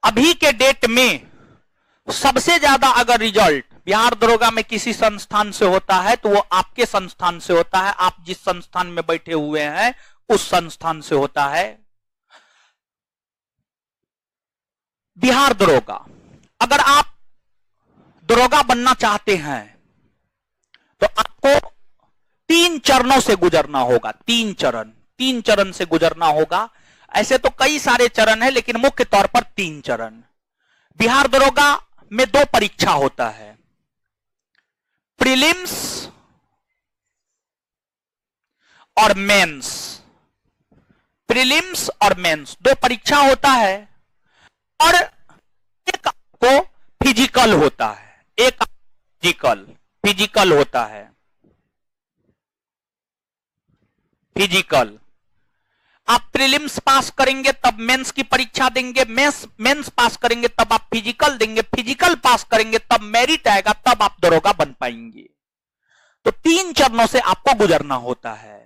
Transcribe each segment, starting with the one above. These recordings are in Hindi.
अभी के डेट में सबसे ज्यादा अगर रिजल्ट बिहार दरोगा में किसी संस्थान से होता है तो वो आपके संस्थान से होता है। आप जिस संस्थान में बैठे हुए हैं उस संस्थान से होता है। बिहार दरोगा, अगर आप दरोगा बनना चाहते हैं तो आपको 3 चरणों से गुजरना होगा। 3 चरण से गुजरना होगा। ऐसे तो कई सारे चरण हैं, लेकिन मुख्य तौर पर 3 चरण। बिहार दरोगा में 2 परीक्षा होता है, प्रीलिम्स और मेंस। प्रीलिम्स और मेंस 2 परीक्षा होता है, और एक आपको फिजिकल होता है। एक फिजिकल होता है। फिजिकल आप प्रीलिम्स पास करेंगे तब मेंस की परीक्षा देंगे, मेंस पास करेंगे तब आप फिजिकल देंगे, फिजिकल पास करेंगे तब मेरिट आएगा, तब आप दरोगा बन पाएंगे। तो 3 चरणों से आपको गुजरना होता है।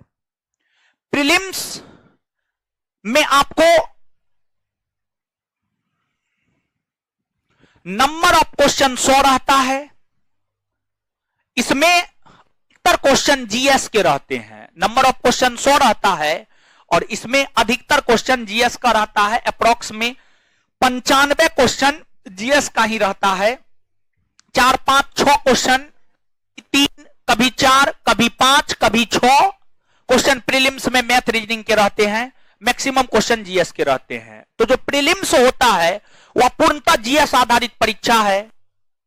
प्रीलिम्स में आपको नंबर ऑफ क्वेश्चन 100 रहता है। इसमें अधिकतर क्वेश्चन जीएस के रहते हैं। नंबर ऑफ क्वेश्चन 100 रहता है और इसमें अधिकतर क्वेश्चन जीएस का रहता है। अप्रॉक्स में 95 क्वेश्चन जीएस का ही रहता है। 4, 5, 6 क्वेश्चन, 3, कभी 4, कभी 5, कभी 6 क्वेश्चन प्रीलिम्स में मैथ रीजनिंग के रहते हैं। मैक्सिमम क्वेश्चन जीएस के रहते हैं। तो जो प्रीलिम्स होता है वह पूर्णतः जीएस आधारित परीक्षा है,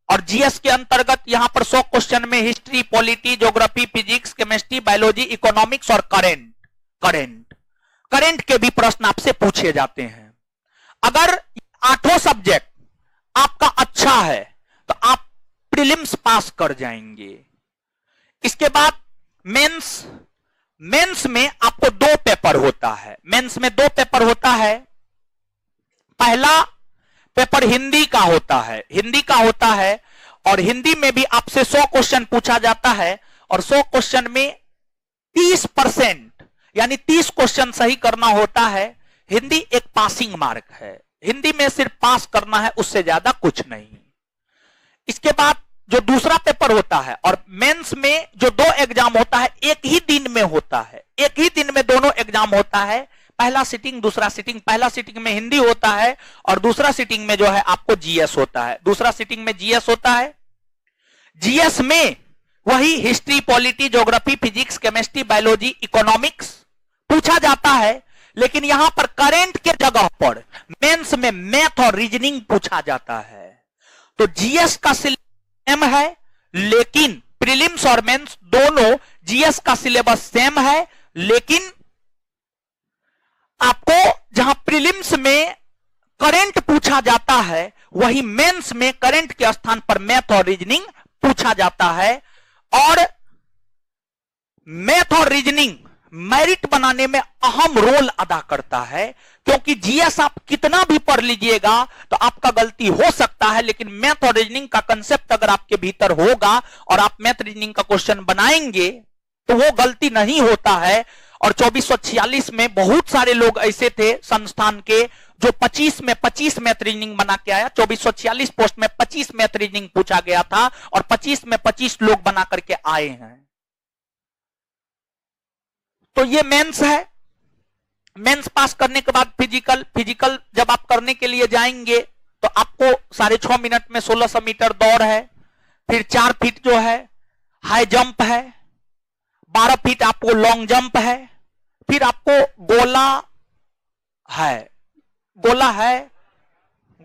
और जीएस के अंतर्गत यहां पर 100 क्वेश्चन में history, polity, geography, physics, chemistry, biology, economics और करंट के भी प्रश्न आपसे पूछे जाते हैं। अगर 8 सब्जेक्ट आपका अच्छा है तो आप प्रीलिम्स पास कर जाएंगे। इसके बाद मेंस में आपको 2 पेपर होता है। मेंस में 2 पेपर होता है। पहला पेपर हिंदी का होता है, और हिंदी में भी आपसे 100 क्वेश्चन पूछा जाता है, और 100 क्वेश्चन में 30% यानी 30 क्वेश्चन सही करना होता है। हिंदी एक पासिंग मार्क है। हिंदी में सिर्फ पास करना है, उससे ज्यादा कुछ नहीं। इसके बाद जो दूसरा पेपर होता है, और मेंस में जो 2 एग्जाम होता है एक ही दिन में होता है। एक ही दिन में दोनों एग्जाम होता है। पहला सिटिंग, दूसरा सिटिंग। पहला सिटिंग में हिंदी होता है और दूसरा सिटिंग में जो है आपको जीएस होता है। दूसरा सिटिंग में जीएस होता है। जीएस में वही history, polity, geography, physics, chemistry, biology, economics पूछा जाता है, लेकिन यहां पर करंट के जगह पर मेंस में मैथ और रीजनिंग पूछा जाता है। तो जीएस का सिलेबस सेम है, लेकिन प्रीलिम्स और मेंस दोनों जीएस का सिलेबस सेम है, लेकिन आपको जहां प्रीलिम्स में करंट पूछा जाता है वही मेंस में करंट के स्थान पर मैथ और रीजनिंग पूछा जाता है। और मैथ और रीजनिंग मेरिट बनाने में अहम रोल अदा करता है, क्योंकि जीएस आप कितना भी पढ़ लीजिएगा तो आपका गलती हो सकता है, लेकिन मैथ और रीजनिंग का कंसेप्ट अगर आपके भीतर होगा और आप मैथ रीजनिंग का क्वेश्चन बनाएंगे तो वो गलती नहीं होता है। और 2446 में बहुत सारे लोग ऐसे थे संस्थान के जो 25 में 25 मैथ रीजनिंग बना के आया। 2446 पोस्ट में 25 मैथ रीजनिंग पूछा गया था और 25 में 25 लोग बना करके आए हैं। तो ये मेंस है। मेंस पास करने के बाद फिजिकल जब आप करने के लिए जाएंगे तो आपको 6.5 मिनट में 1600 मीटर दौड़ है, फिर 4 फीट जो है हाई जंप है, 12 फीट आपको लॉन्ग जंप है, फिर आपको गोला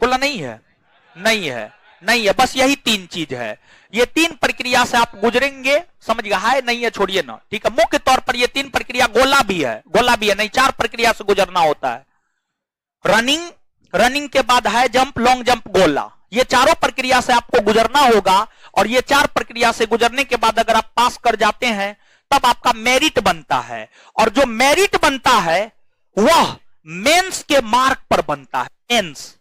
नहीं है, बस यही 3 चीज है। ये 3 प्रक्रिया से आप गुजरेंगे, समझ गए? है नहीं है, छोड़िए ना, ठीक है। मुख्य तौर पर ये 3 प्रक्रिया, गोला भी है नहीं, 4 प्रक्रिया से गुजरना होता है। रनिंग के बाद हाई जंप, लॉन्ग जंप, गोला, ये चारों प्रक्रिया से आपको गुजरना होगा। और ये 4 प्रक्रिया से गुजरने के बाद अगर आप पास कर जाते हैं तब आपका मेरिट बनता है, और जो मेरिट बनता है वह मेंस के मार्क पर बनता है। मेंस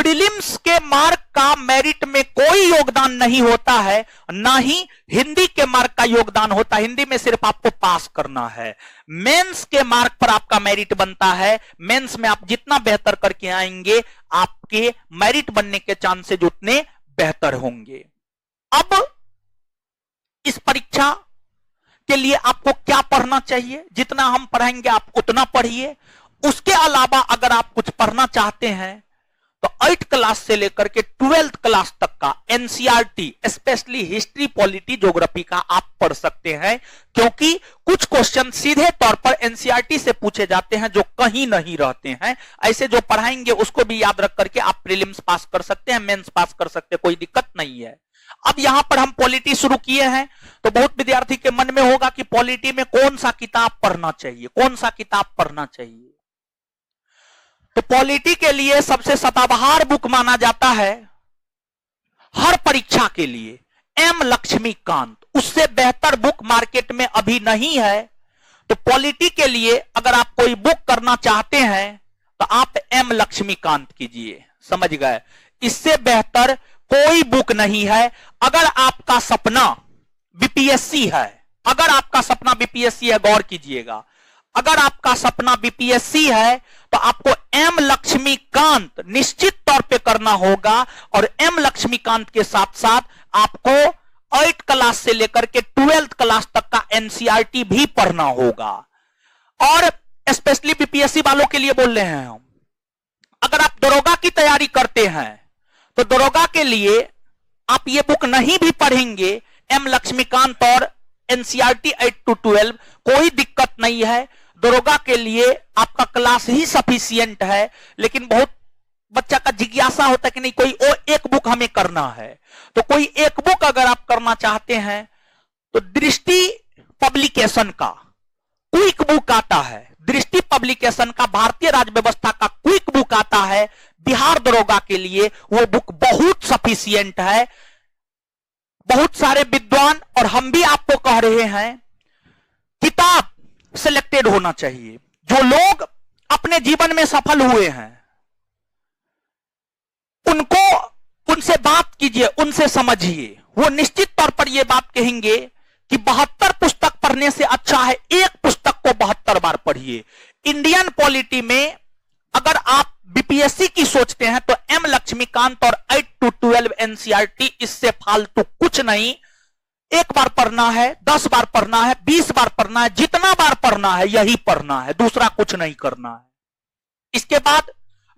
प्रीलिम्स के मार्क का मेरिट में कोई योगदान नहीं होता है, ना ही हिंदी के मार्क का योगदान होता है। हिंदी में सिर्फ आपको पास करना है। मेंस के मार्क पर आपका मेरिट बनता है। मेंस में आप जितना बेहतर करके आएंगे, आपके मेरिट बनने के चांसेस उतने बेहतर होंगे। अब इस परीक्षा के लिए आपको क्या पढ़ना चाहिए? जितना हम पढ़ाएंगे आप उतना पढ़िए। उसके अलावा अगर आप कुछ पढ़ना चाहते हैं तो 8th क्लास से लेकर के 12th क्लास तक का NCERT, specially history, polity, geography का आप पढ़ सकते हैं, क्योंकि कुछ क्वेश्चन सीधे तौर पर एनसीईआरटी से पूछे जाते हैं जो कहीं नहीं रहते हैं। ऐसे जो पढ़ाएंगे उसको भी याद रख करके आप प्रीलिम्स पास कर सकते हैं, मेंस पास कर सकते हैं, कोई दिक्कत नहीं है। अब यहां पर हम पॉलिटी शुरू किए हैं तो बहुत विद्यार्थी के मन में होगा कि पॉलिटी में कौन सा किताब पढ़ना चाहिए, कौन सा किताब पढ़ना चाहिए। तो पॉलिटी के लिए सबसे सदाबहार बुक माना जाता है हर परीक्षा के लिए एम लक्ष्मीकांत। उससे बेहतर बुक मार्केट में अभी नहीं है। तो पॉलिटी के लिए अगर आप कोई बुक करना चाहते हैं तो आप एम लक्ष्मीकांत कीजिए, समझ गए। इससे बेहतर कोई बुक नहीं है। अगर आपका सपना बीपीएससी है, अगर आपका सपना बीपीएससी है, गौर कीजिएगा, अगर आपका सपना बीपीएससी है तो आपको एम लक्ष्मीकांत निश्चित तौर पे करना होगा। और एम लक्ष्मीकांत के साथ साथ आपको 8th क्लास से लेकर के 12th क्लास तक का एनसीईआरटी भी पढ़ना होगा। और स्पेशली बीपीएससी वालों के लिए बोल रहे हैं हम, अगर आप दरोगा की तैयारी करते हैं तो दरोगा के लिए आप ये बुक नहीं भी पढ़ेंगे, एम लक्ष्मीकांत और एनसीईआरटी 8 to 12, कोई दिक्कत नहीं है। दरोगा के लिए आपका क्लास ही सफिशिएंट है। लेकिन बहुत बच्चा का जिज्ञासा होता है कि नहीं कोई एक बुक हमें करना है, तो कोई एक बुक अगर आप करना चाहते हैं तो दृष्टि पब्लिकेशन का क्विक बुक आता है। दृष्टि पब्लिकेशन का भारतीय राज्य व्यवस्था का क्विक बुक आता है बिहार दरोगा के लिए। वो बुक बहुत सफिशिएंट है। बहुत सारे विद्वान और हम भी आपको कह रहे हैं, किताब सिलेक्टेड होना चाहिए। जो लोग अपने जीवन में सफल हुए हैं उनसे बात कीजिए, उनसे समझिए। वो निश्चित तौर पर यह बात कहेंगे कि 72 पुस्तक पढ़ने से अच्छा है एक पुस्तक को 72 बार पढ़िए। इंडियन पॉलिटी में अगर आप बीपीएससी की सोचते हैं तो एम लक्ष्मीकांत और 8 to 12 एनसीईआरटी, इससे फालतू कुछ नहीं। एक बार पढ़ना है, 10 बार पढ़ना है, 20 बार पढ़ना है, जितना बार पढ़ना है यही पढ़ना है, दूसरा कुछ नहीं करना है। इसके बाद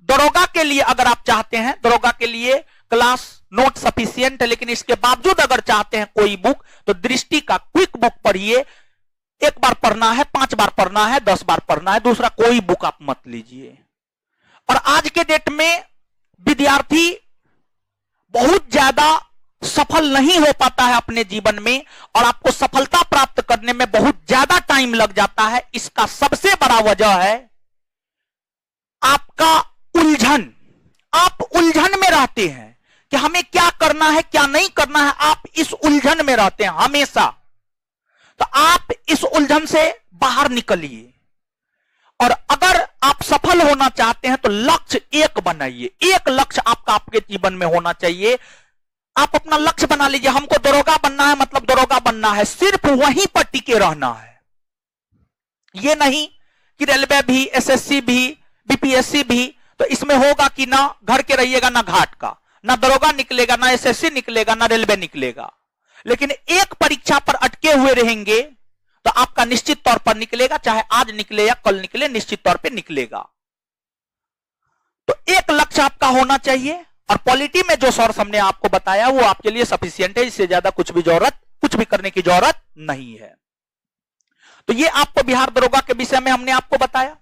दरोगा के लिए अगर आप चाहते हैं, दरोगा के लिए क्लास नोट सफिशिएंट है, लेकिन इसके बावजूद अगर चाहते हैं कोई बुक तो दृष्टि का क्विक बुक पढ़िए। एक बार पढ़ना है, 5 बार पढ़ना है, 10 बार पढ़ना है, दूसरा कोई बुक आप मत लीजिए। और आज के डेट में विद्यार्थी बहुत ज्यादा सफल नहीं हो पाता है अपने जीवन में, और आपको सफलता प्राप्त करने में बहुत ज्यादा टाइम लग जाता है। इसका सबसे बड़ा वजह है आपका उलझन। आप उलझन में रहते हैं कि हमें क्या करना है क्या नहीं करना है, आप इस उलझन में रहते हैं हमेशा। तो आप इस उलझन से बाहर निकलिए, और अगर आप सफल होना चाहते हैं तो लक्ष्य एक बनाइए। एक लक्ष्य आपका आपके जीवन में होना चाहिए। आप अपना लक्ष्य बना लीजिए, हमको दरोगा बनना है मतलब दरोगा बनना है, सिर्फ वहीं पर टिके रहना है। यह नहीं कि रेलवे भी, एसएससी भी, बीपीएससी भी, तो इसमें होगा कि ना घर के रहिएगा ना घाट का, ना दरोगा निकलेगा, ना एसएससी निकलेगा, ना रेलवे निकलेगा। लेकिन एक परीक्षा पर अटके हुए रहेंगे तो आपका निश्चित तौर पर निकलेगा, चाहे आज निकले या कल निकले, निश्चित तौर पर निकलेगा। तो एक लक्ष्य आपका होना चाहिए, और पॉलिटी में जो सोर्स हमने आपको बताया वो आपके लिए सफिशिएंट है। इससे ज्यादा कुछ भी करने की जरूरत नहीं है। तो ये आपको बिहार दरोगा के विषय में हमने आपको बताया।